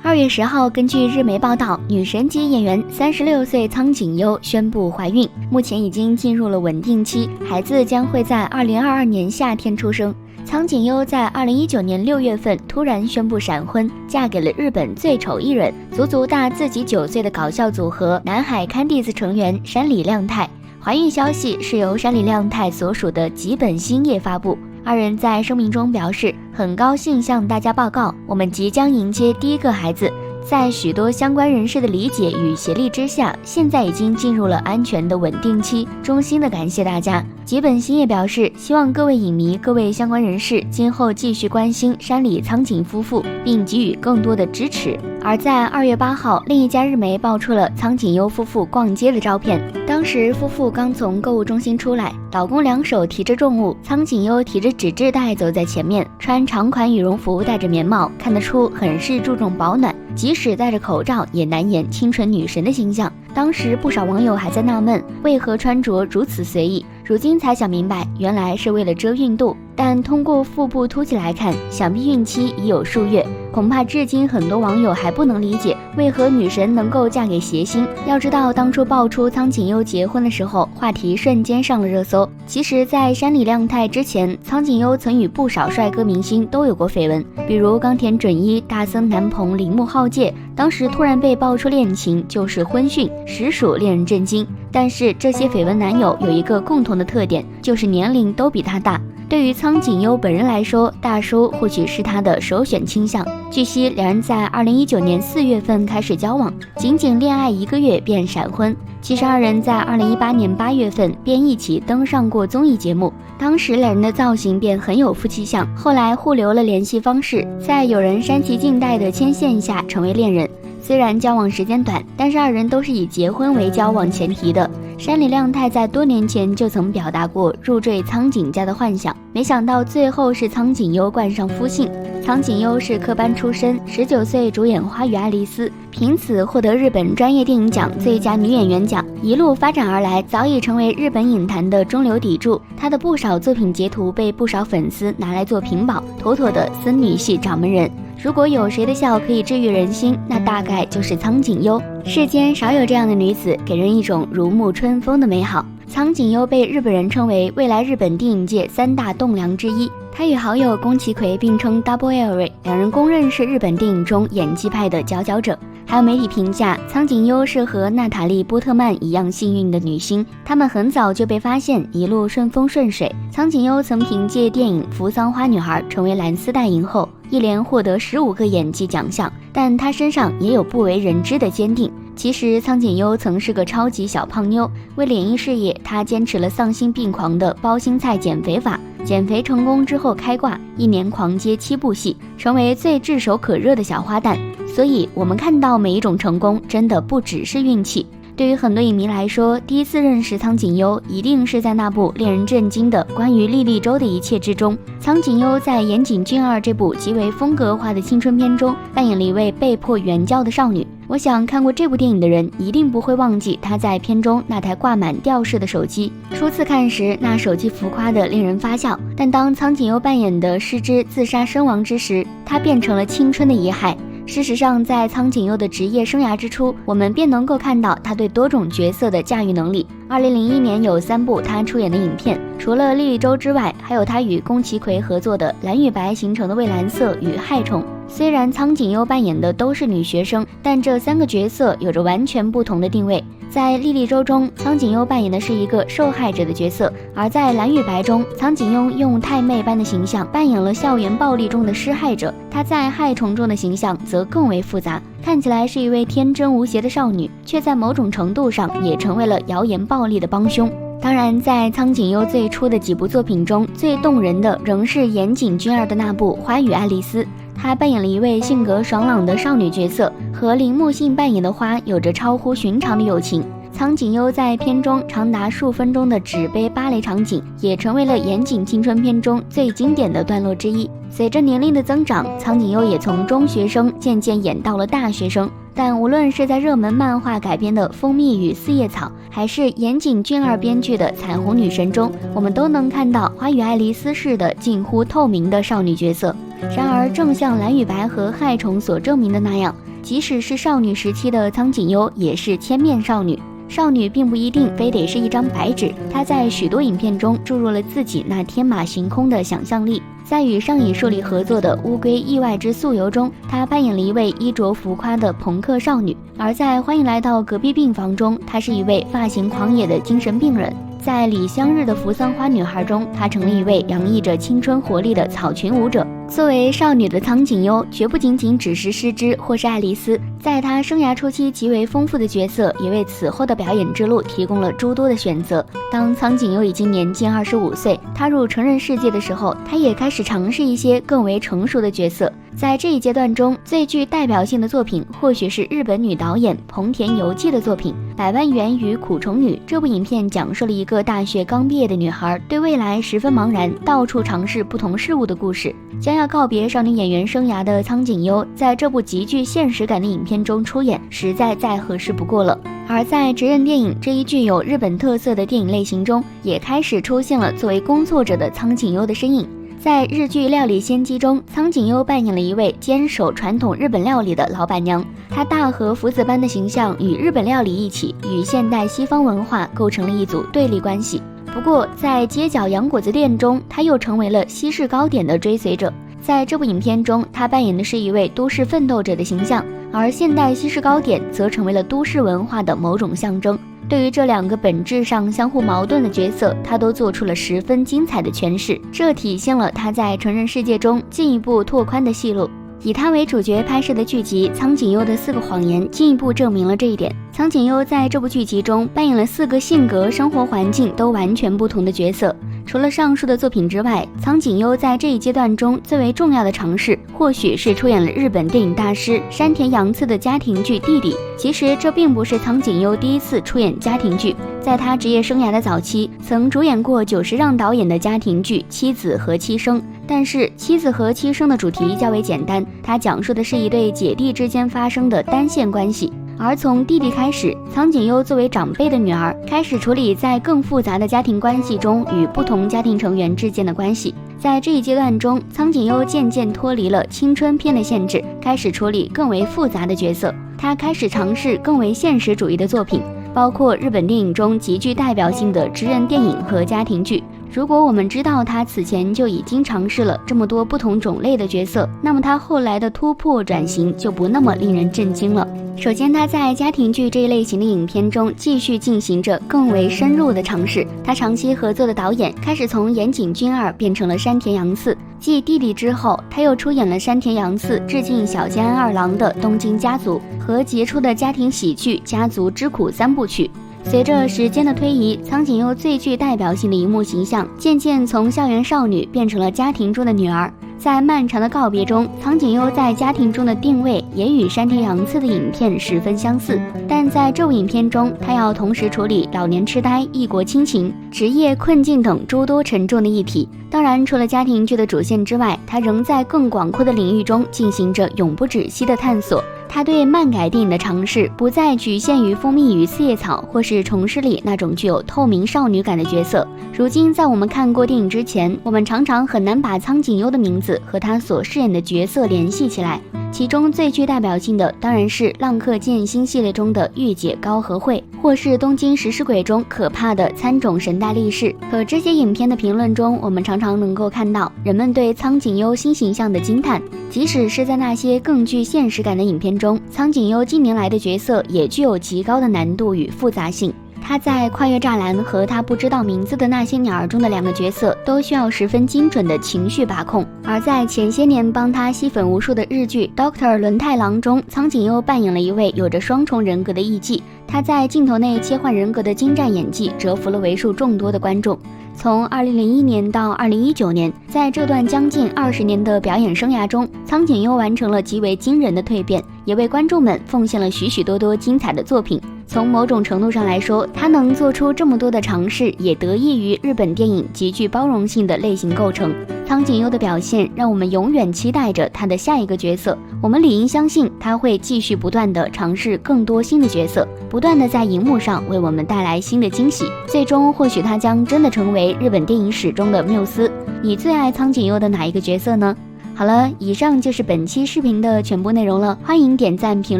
2月10号，根据日媒报道，女神级演员36岁苍井优宣布怀孕，目前已经进入了稳定期，孩子将会在2022年夏天出生。苍井优在2019年6月份突然宣布闪婚，嫁给了日本最丑艺人，足足大自己9岁的搞笑组合南海 Candies 成员山里亮太。怀孕消息是由山里亮太所属的吉本兴业发布。二人在声明中表示，很高兴向大家报告，我们即将迎接第一个孩子。在许多相关人士的理解与协力之下，现在已经进入了安全的稳定期，衷心的感谢大家。吉本兴业表示，希望各位影迷、各位相关人士今后继续关心山里苍井夫妇，并给予更多的支持。而在2月8号，另一家日媒爆出了苍井优夫妇逛街的照片，当时夫妇刚从购物中心出来，老公两手提着重物，苍井优提着纸质袋走在前面，穿长款羽绒服，戴着棉帽，看得出很是注重保暖，即使戴着口罩也难掩清纯女神的形象。当时不少网友还在纳闷，为何穿着如此随意，如今才想明白，原来是为了遮孕肚。但通过腹部凸起来看，想必孕期已有数月，恐怕至今很多网友还不能理解为何女神能够嫁给谐星。要知道，当初爆出苍井优结婚的时候，话题瞬间上了热搜。其实在山里亮太之前，苍井优曾与不少帅哥明星都有过绯闻，比如冈田准一、大森南朋、铃木浩介，当时突然被爆出恋情，就是婚讯，实属令人震惊。但是这些绯闻男友有一个共同的特点，就是年龄都比他大。对于苍井优本人来说，大叔或许是他的首选倾向。据悉，两人在2019年4月份开始交往，仅仅恋爱1个月便闪婚。其实二人在2018年8月份便一起登上过综艺节目，当时两人的造型便很有夫妻相，后来互留了联系方式，在有人煽其静待的牵线下成为恋人。虽然交往时间短，但是二人都是以结婚为交往前提的。山里亮太在多年前就曾表达过入赘苍井家的幻想，没想到最后是苍井优冠上夫姓。苍井优是科班出身，19岁主演《花与爱丽丝》，凭此获得日本专业电影奖最佳女演员奖，一路发展而来，早已成为日本影坛的中流砥柱。她的不少作品截图被不少粉丝拿来做屏保，妥妥的森女系掌门人。如果有谁的笑可以治愈人心，那大概就是苍井优。世间少有这样的女子，给人一种如沐春风的美好。苍井优被日本人称为未来日本电影界3大栋梁之一，她与好友宫崎葵并称 Double L， 两人公认是日本电影中演技派的佼佼者。还有媒体评价，苍井优是和娜塔莉波特曼一样幸运的女星，她们很早就被发现，一路顺风顺水。苍井优曾凭借电影《扶桑花女孩》成为蓝丝带影后，一连获得15个演技奖项，但她身上也有不为人知的坚定。其实苍井优曾是个超级小胖妞，为了演艺事业，她坚持了丧心病狂的包心菜减肥法，减肥成功之后开挂，一年狂接7部戏，成为最炙手可热的小花旦。所以我们看到每一种成功真的不只是运气。对于很多影迷来说，第一次认识苍井优一定是在那部令人震惊的关于莉莉周的一切之中。苍井优在岩井俊二这部极为风格化的青春片中扮演了一位被迫援交的少女。我想看过这部电影的人一定不会忘记她在片中那台挂满吊饰的手机。初次看时，那手机浮夸的令人发笑，但当苍井优扮演的失之自杀身亡之时，她变成了青春的遗骸。事实上，在苍井优的职业生涯之初，我们便能够看到她对多种角色的驾驭能力。2001年有3部她出演的影片，除了莉莉周之外，还有她与宫崎葵合作的《蓝与白形成的蔚蓝色》与《害虫》。虽然苍井优扮演的都是女学生，但这3个角色有着完全不同的定位。在莉莉周中，苍井优扮演的是一个受害者的角色，而在蓝与白中，苍井优用太妹般的形象扮演了校园暴力中的施害者。她在害虫中的形象则更为复杂，看起来是一位天真无邪的少女，却在某种程度上也成为了谣言暴力的帮凶。当然，在苍井优最初的几部作品中，最动人的仍是岩井俊二的那部《花与爱丽丝》。她扮演了一位性格爽朗的少女角色，和铃木杏扮演的花有着超乎寻常的友情。苍井优在片中长达数分钟的纸杯芭蕾场景，也成为了岩井青春片中最经典的段落之一。随着年龄的增长，苍井优也从中学生渐渐演到了大学生。但无论是在热门漫画改编的《蜂蜜与四叶草》，还是岩井俊二编剧的《彩虹女神》中，我们都能看到花与爱丽丝式的近乎透明的少女角色。然而，正像蓝与白和害虫所证明的那样，即使是少女时期的苍井优，也是千面少女。少女并不一定非得是一张白纸，她在许多影片中注入了自己那天马行空的想象力。在与上野树里合作的《乌龟意外之素游》中，她扮演了一位衣着浮夸的朋克少女；而在《欢迎来到隔壁病房》中，她是一位发型狂野的精神病人。在李香日的《扶桑花女孩》中，她成了一位洋溢着青春活力的草裙舞者。作为少女的苍井优，绝不仅仅只是诗织或是爱丽丝，在她生涯初期极为丰富的角色，也为此后的表演之路提供了诸多的选择。当苍井优已经年近25岁，踏入成人世界的时候，她也开始尝试一些更为成熟的角色。在这一阶段中，最具代表性的作品或许是日本女导演蓬田游纪的作品《百万元与苦虫女》。这部影片讲述了一个大学刚毕业的女孩对未来十分茫然，到处尝试不同事物的故事。将要告别少女演员生涯的苍井优，在这部极具现实感的影片中出演，实在再合适不过了。而在职人电影这一具有日本特色的电影类型中，也开始出现了作为工作者的苍井优的身影。在日剧《料理仙姬》中，苍井优扮演了一位坚守传统日本料理的老板娘，她大和福子般的形象与日本料理一起，与现代西方文化构成了一组对立关系。不过在街角洋果子店中，她又成为了西式糕点的追随者。在这部影片中，她扮演的是一位都市奋斗者的形象，而现代西式糕点则成为了都市文化的某种象征。对于这两个本质上相互矛盾的角色，他都做出了十分精彩的诠释，这体现了他在成人世界中进一步拓宽的戏路。以他为主角拍摄的剧集《苍井优的4个谎言》进一步证明了这一点。苍井优在这部剧集中扮演了4个性格、生活环境都完全不同的角色。除了上述的作品之外，苍井优在这一阶段中最为重要的尝试，或许是出演了日本电影大师山田洋次的家庭剧《弟弟》。其实这并不是苍井优第一次出演家庭剧，在他职业生涯的早期，曾主演过久石让导演的家庭剧《妻子和妻生》。但是《妻子和妻生》的主题较为简单，它讲述的是一对姐弟之间发生的单线关系。而从弟弟开始，苍井优作为长辈的女儿，开始处理在更复杂的家庭关系中与不同家庭成员之间的关系。在这一阶段中，苍井优渐渐脱离了青春片的限制，开始处理更为复杂的角色。她开始尝试更为现实主义的作品，包括日本电影中极具代表性的职人电影和家庭剧。如果我们知道他此前就已经尝试了这么多不同种类的角色，那么他后来的突破转型就不那么令人震惊了。首先，他在家庭剧这一类型的影片中继续进行着更为深入的尝试。他长期合作的导演开始从岩井俊二变成了山田洋次。继弟弟之后，他又出演了山田洋次致敬小津安二郎的《东京家族》和杰出的家庭喜剧《家族之苦》3部曲。随着时间的推移，苍井优最具代表性的荧幕形象渐渐从校园少女变成了家庭中的女儿。在漫长的告别中，苍井优在家庭中的定位也与山田洋次的影片十分相似，但在这部影片中，他要同时处理老年痴呆、异国亲情、职业困境等诸多沉重的议题。当然，除了家庭剧的主线之外，他仍在更广阔的领域中进行着永不止息的探索。他对漫改电影的尝试不再局限于蜂蜜与四叶草或是虫师里那种具有透明少女感的角色。如今在我们看过电影之前，我们常常很难把苍井优的名字和他所饰演的角色联系起来。其中最具代表性的当然是浪客剑心系列中的御姐高和惠，或是东京食尸鬼中可怕的参种神代力士。可这些影片的评论中，我们常常能够看到人们对苍井优新形象的惊叹。即使是在那些更具现实感的影片中，苍井优近年来的角色也具有极高的难度与复杂性。他在跨越栅栏和他不知道名字的那些鸟儿中的2个角色都需要十分精准的情绪把控。而在前些年帮他吸粉无数的日剧 Dr. 轮太郎中，苍井优扮演了一位有着双重人格的艺妓。他在镜头内切换人格的精湛演技折服了为数众多的观众。从2001年到2019年，在这段将近20年的表演生涯中，苍井优完成了极为惊人的蜕变，也为观众们奉献了许许多多精彩的作品。从某种程度上来说，他能做出这么多的尝试，也得益于日本电影极具包容性的类型构成。苍井优的表现让我们永远期待着他的下一个角色，我们理应相信他会继续不断地尝试更多新的角色，不断地在荧幕上为我们带来新的惊喜。最终，或许他将真的成为日本电影史中的缪斯。你最爱苍井优的哪一个角色呢？好了，以上就是本期视频的全部内容了，欢迎点赞、评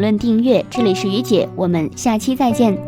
论、订阅，这里是于姐，我们下期再见。